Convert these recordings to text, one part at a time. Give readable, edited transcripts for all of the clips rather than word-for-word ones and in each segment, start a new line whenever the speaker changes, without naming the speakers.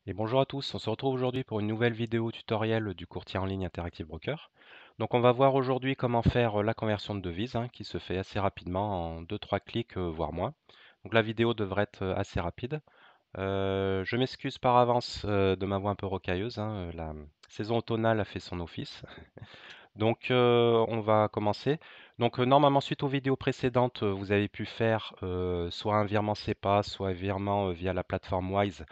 Et bonjour à tous, on se retrouve aujourd'hui pour une nouvelle vidéo tutoriel du courtier en ligne Interactive Broker. Donc on va voir aujourd'hui comment faire la conversion de devise qui se fait assez rapidement en deux-trois clics, voire moins. Donc la vidéo devrait être assez rapide. Je m'excuse par avance de ma voix un peu rocailleuse, la saison automnale a fait son office. Donc on va commencer. Donc normalement suite aux vidéos précédentes, vous avez pu faire soit un virement SEPA, soit un virement via la plateforme Wise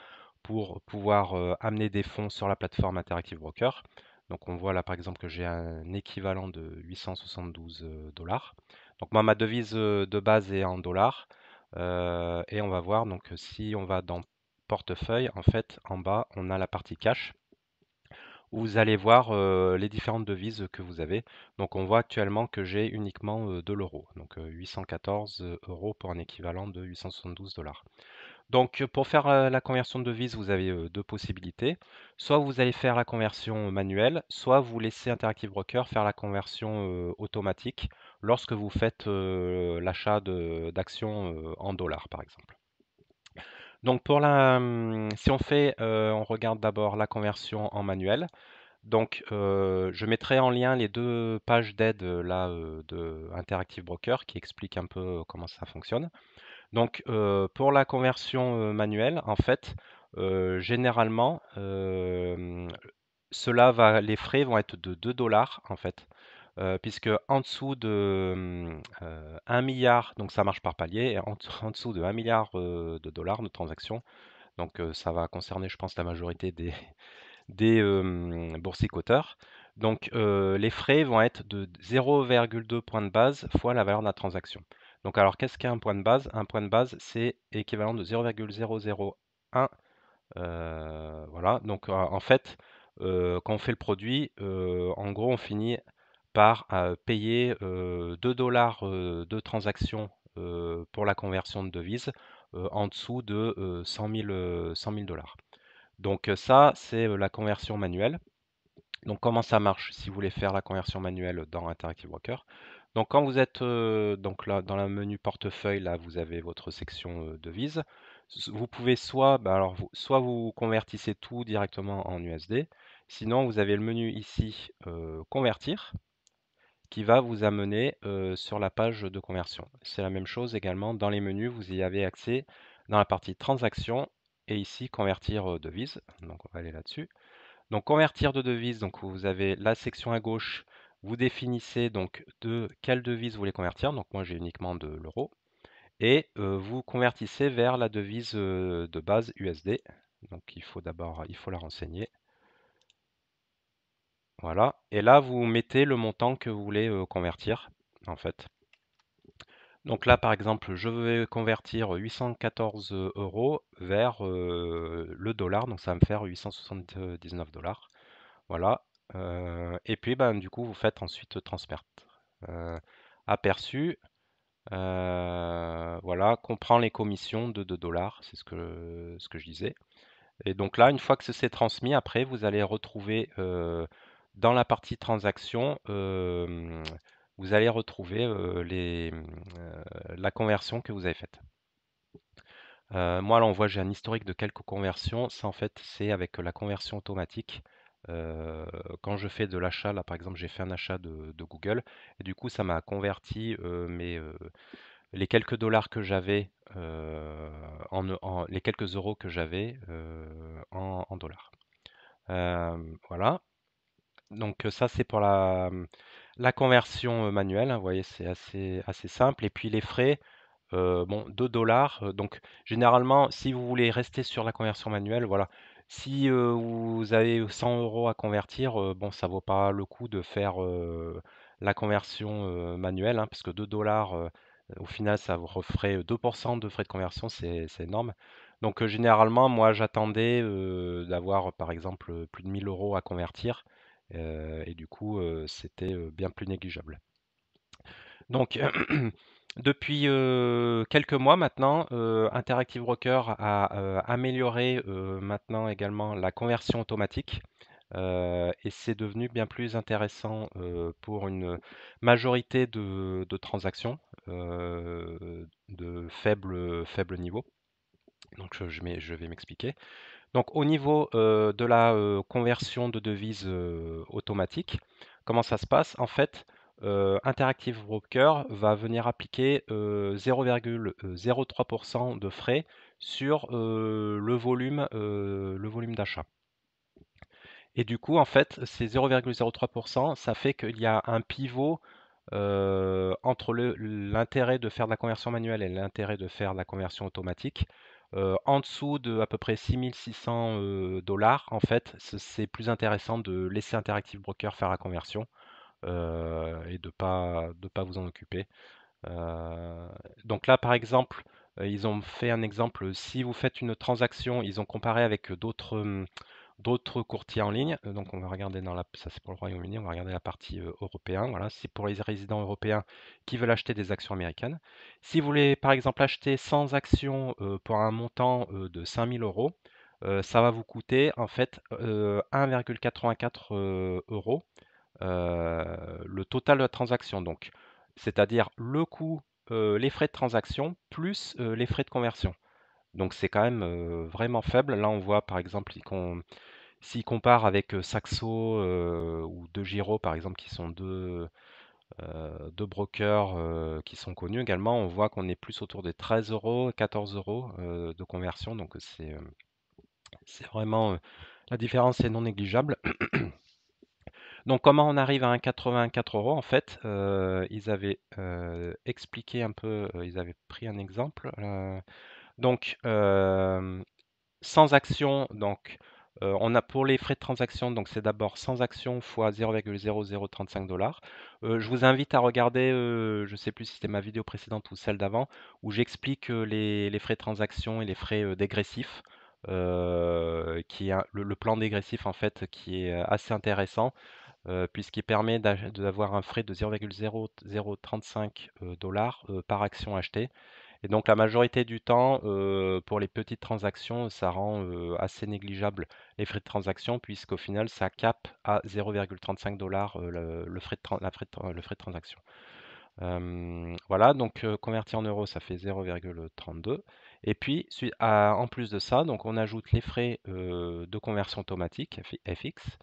pour pouvoir amener des fonds sur la plateforme Interactive Broker. Donc on voit là par exemple que j'ai un équivalent de 872 dollars. Donc moi ma devise de base est en dollars. Et on va voir donc si on va dans portefeuille, en fait en bas on a la partie cash où vous allez voir les différentes devises que vous avez. Donc on voit actuellement que j'ai uniquement de l'euro, donc 814 euros pour un équivalent de 872 dollars. Donc pour faire la conversion de devise, vous avez deux possibilités. Soit vous allez faire la conversion manuelle, soit vous laissez Interactive Broker faire la conversion automatique lorsque vous faites l'achat d'actions en dollars par exemple. Donc si on fait, on regarde d'abord la conversion en manuel. Donc, je mettrai en lien les deux pages d'aide là de Interactive Broker qui expliquent un peu comment ça fonctionne. Donc, pour la conversion manuelle, en fait, généralement, les frais vont être de 2 dollars en fait, puisque en dessous de 1 milliard, donc ça marche par palier, et en dessous de 1 milliard de dollars de transactions, donc ça va concerner, je pense, la majorité des boursicoteurs. Donc les frais vont être de 0,2 points de base fois la valeur de la transaction. Donc alors qu'est-ce qu'un point de base? Un point de base, c'est équivalent de 0,001. Voilà, donc en fait, quand on fait le produit, en gros, on finit par payer 2 dollars de transaction pour la conversion de devise en dessous de 100 000 dollars. Donc ça, c'est la conversion manuelle. Donc comment ça marche si vous voulez faire la conversion manuelle dans Interactive Broker? Donc quand vous êtes donc là dans le menu portefeuille, là vous avez votre section devises. Vous pouvez soit, soit vous convertissez tout directement en USD, sinon vous avez le menu ici convertir qui va vous amener sur la page de conversion. C'est la même chose également dans les menus, vous y avez accès dans la partie transaction et ici convertir devise. Donc on va aller là-dessus. Donc convertir de devise, donc vous avez la section à gauche, vous définissez donc de quelle devise vous voulez convertir. Donc moi j'ai uniquement de l'euro et vous convertissez vers la devise de base USD. Donc il faut la renseigner. Voilà. Et là vous mettez le montant que vous voulez convertir en fait. Donc là, par exemple, je vais convertir 814 euros vers le dollar, donc ça va me faire 879 dollars. Voilà. Et puis, ben, du coup, vous faites ensuite transfert. Euh, Aperçu, voilà, comprend les commissions de 2 dollars, c'est ce que je disais. Et donc là, une fois que c'est transmis, après, vous allez retrouver dans la partie transaction, vous allez retrouver la conversion que vous avez faite. Moi, là, on voit, j'ai un historique de quelques conversions. Ça, en fait, c'est avec la conversion automatique. Euh, Quand je fais de l'achat, là, par exemple, j'ai fait un achat de Google, et du coup, ça m'a converti les quelques dollars que j'avais, les quelques euros que j'avais en dollars. Voilà. Donc ça, c'est pour la conversion manuelle, hein. Vous voyez, c'est assez simple. Et puis les frais, bon, 2 dollars. Donc généralement, si vous voulez rester sur la conversion manuelle, voilà. Si vous avez 100 euros à convertir, bon, ça vaut pas le coup de faire la conversion manuelle, parce que 2 dollars, au final, ça vous referait 2% de frais de conversion, c'est énorme. Donc généralement, moi, j'attendais d'avoir, par exemple, plus de 1000 euros à convertir, et du coup, c'était bien plus négligeable. Donc, depuis quelques mois maintenant, Interactive Broker a amélioré maintenant également la conversion automatique et c'est devenu bien plus intéressant pour une majorité de transactions de faible niveau. Donc, je vais m'expliquer. Donc au niveau de la conversion de devises automatique, comment ça se passe? En fait, Interactive Broker va venir appliquer 0,03% de frais sur le volume d'achat. Et du coup, en fait, ces 0,03%, ça fait qu'il y a un pivot entre l'intérêt de faire de la conversion manuelle et l'intérêt de faire de la conversion automatique. En dessous de à peu près 6600 dollars, en fait, c'est plus intéressant de laisser Interactive Broker faire la conversion et de pas vous en occuper. Euh, donc là, par exemple, ils ont fait un exemple. Si vous faites une transaction, ils ont comparé avec d'autres courtiers en ligne. Donc on va regarder ça c'est pour le Royaume-Uni, on va regarder la partie européen. Voilà, c'est pour les résidents européens qui veulent acheter des actions américaines. Si vous voulez par exemple acheter 100 actions pour un montant de 5000 euros, ça va vous coûter en fait 1,84 euros le total de la transaction. Donc, c'est-à-dire le coût, les frais de transaction plus les frais de conversion. Donc c'est quand même vraiment faible. Là, on voit par exemple s'il compare avec Saxo ou DeGiro, par exemple, qui sont deux brokers qui sont connus également, on voit qu'on est plus autour des 13 euros, 14 euros de conversion. Donc c'est vraiment, la différence est non négligeable. Donc comment on arrive à 1,84 euros? En fait, ils avaient expliqué un peu, ils avaient pris un exemple. Donc, sans action, donc on a pour les frais de transaction, donc c'est d'abord sans action fois 0,0035 dollars. Je vous invite à regarder, je ne sais plus si c'était ma vidéo précédente ou celle d'avant, où j'explique les frais de transaction et les frais dégressifs, qui est le plan dégressif en fait, qui est assez intéressant puisqu'il permet d'avoir un frais de 0,0035 dollars par action achetée. Et donc la majorité du temps, pour les petites transactions, ça rend assez négligeable les frais de transaction, puisqu'au final, ça cape à 0,35 dollars le frais le frais de transaction. Voilà, donc converti en euros, ça fait 0,32. Et puis, en plus de ça, donc on ajoute les frais de conversion automatique, FX.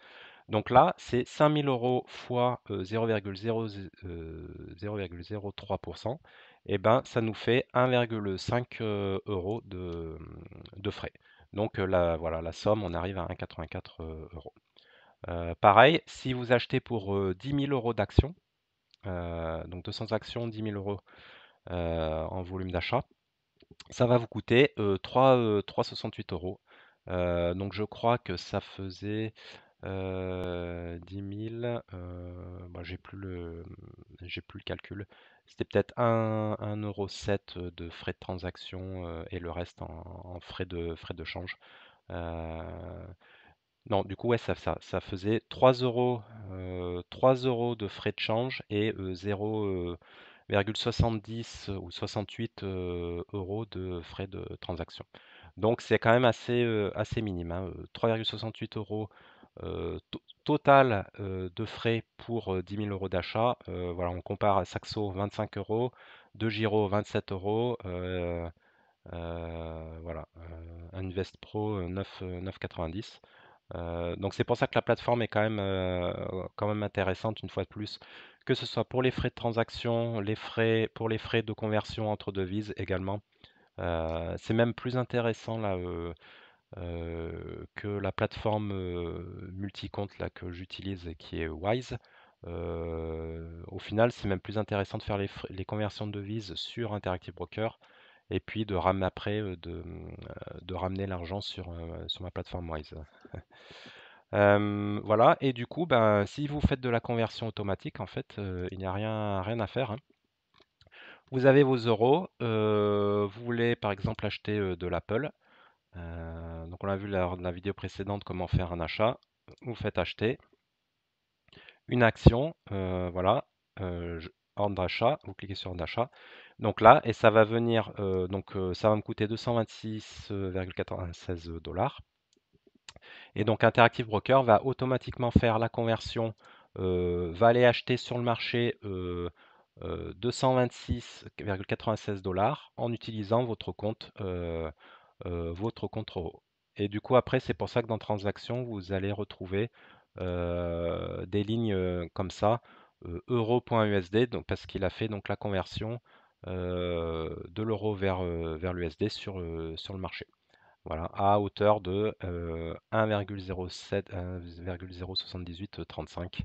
Donc là, c'est 5000 euros fois 0,03%. Et ben, ça nous fait 1,5 euros de frais. Donc voilà, la somme, on arrive à 1,84 euros. Pareil, si vous achetez pour 10 000 euros d'actions, donc 200 actions, 10 000 euros en volume d'achat, ça va vous coûter 3,68 euros. Donc je crois que ça faisait 10 000, bah, j'ai plus le calcul. C'était peut-être 1,07 € de frais de transaction et le reste en frais de change. Euh, non, du coup, ouais, ça faisait 3 euros de frais de change et 0,70 ou 68 euros de frais de transaction. Donc c'est quand même assez minime, hein, 3,68 euros total de frais pour 10 000 euros d'achat. Voilà, on compare à Saxo 25 euros, De Giro 27 euros, voilà, Invest Pro 9,90. Donc c'est pour ça que la plateforme est quand même intéressante une fois de plus, que ce soit pour les frais de transaction, pour les frais de conversion entre devises également. C'est même plus intéressant là que la plateforme multi-compte là que j'utilise et qui est Wise. Au final, c'est même plus intéressant de faire les conversions de devises sur Interactive Broker et puis de ramener après de ramener l'argent sur ma plateforme Wise. Voilà, et du coup, ben, si vous faites de la conversion automatique, en fait, il n'y a rien à faire, hein. Vous avez vos euros, vous voulez par exemple acheter de l'Apple. Donc on a vu lors de la vidéo précédente comment faire un achat. Vous faites acheter une action, voilà, ordre d'achat, vous cliquez sur ordre d'achat. Donc là, et ça va venir, ça va me coûter 226,96 dollars. Et donc Interactive Broker va automatiquement faire la conversion, va aller acheter sur le marché 226,96 dollars en utilisant votre compte euro. Et du coup, après, c'est pour ça que dans Transactions, vous allez retrouver des lignes comme ça, euro.usd, donc parce qu'il a fait donc la conversion de l'euro vers l'USD sur le marché. Voilà, à hauteur de 1,07, 1,07835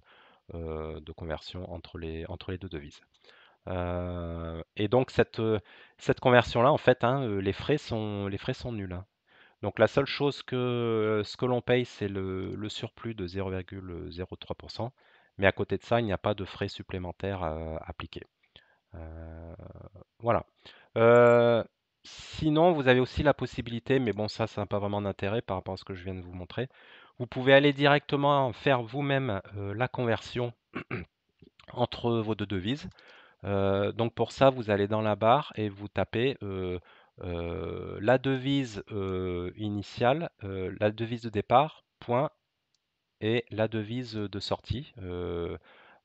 de conversion entre les deux devises. Et donc cette conversion-là, en fait, hein, les frais sont nuls, hein. Donc la seule chose ce que l'on paye, c'est le surplus de 0,03%. Mais à côté de ça, il n'y a pas de frais supplémentaires appliqués. Euh, voilà. Euh, Sinon, vous avez aussi la possibilité, mais bon, ça n'a pas vraiment d'intérêt par rapport à ce que je viens de vous montrer. Vous pouvez aller directement faire vous-même la conversion entre vos deux devises. Donc pour ça, vous allez dans la barre et vous tapez la devise initiale, la devise de départ, point, et la devise de sortie,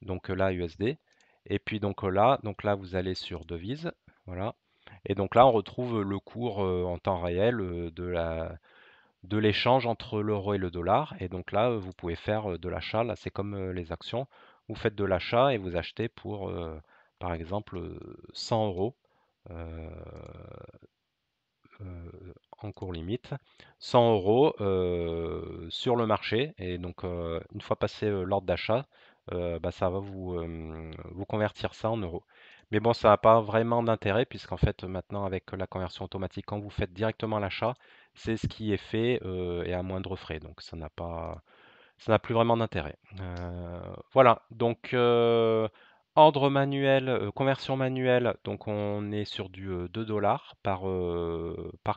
donc là USD. Et puis donc là vous allez sur devise, voilà. Et donc là on retrouve le cours en temps réel de l'échange entre l'euro et le dollar. Et donc là vous pouvez faire de l'achat. Là c'est comme les actions. Vous faites de l'achat et vous achetez pour par exemple 100 euros. euh, en cours limite, 100 euros sur le marché. Et donc, une fois passé l'ordre d'achat, bah, ça va vous convertir ça en euros. Mais bon, ça n'a pas vraiment d'intérêt puisqu'en fait, maintenant, avec la conversion automatique, quand vous faites directement l'achat, c'est ce qui est fait et à moindre frais. Donc, ça n'a plus vraiment d'intérêt. Voilà, donc ordre manuel, conversion manuelle, donc on est sur du 2 dollars par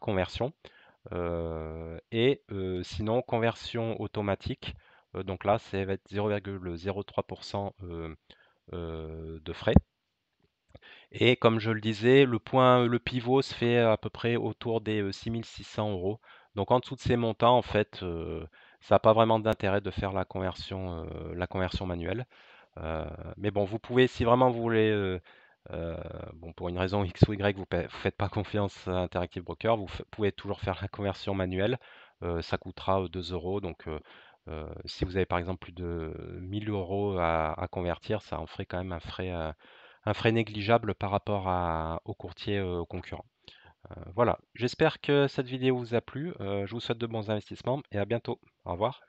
conversion. Et sinon, conversion automatique, donc là, ça va être 0,03% de frais. Et comme je le disais, le pivot se fait à peu près autour des 6 600 euros. Donc en dessous de ces montants, en fait, ça n'a pas vraiment d'intérêt de faire la conversion manuelle. Euh, mais bon, vous pouvez, si vraiment vous voulez, euh, bon, pour une raison X ou Y, vous ne faites pas confiance à Interactive Broker, vous pouvez toujours faire la conversion manuelle. Ça coûtera 2 euros. Donc, si vous avez par exemple plus de 1000 euros à convertir, ça en ferait quand même un frais négligeable par rapport aux courtiers concurrents. Voilà, j'espère que cette vidéo vous a plu. Je vous souhaite de bons investissements et à bientôt. Au revoir.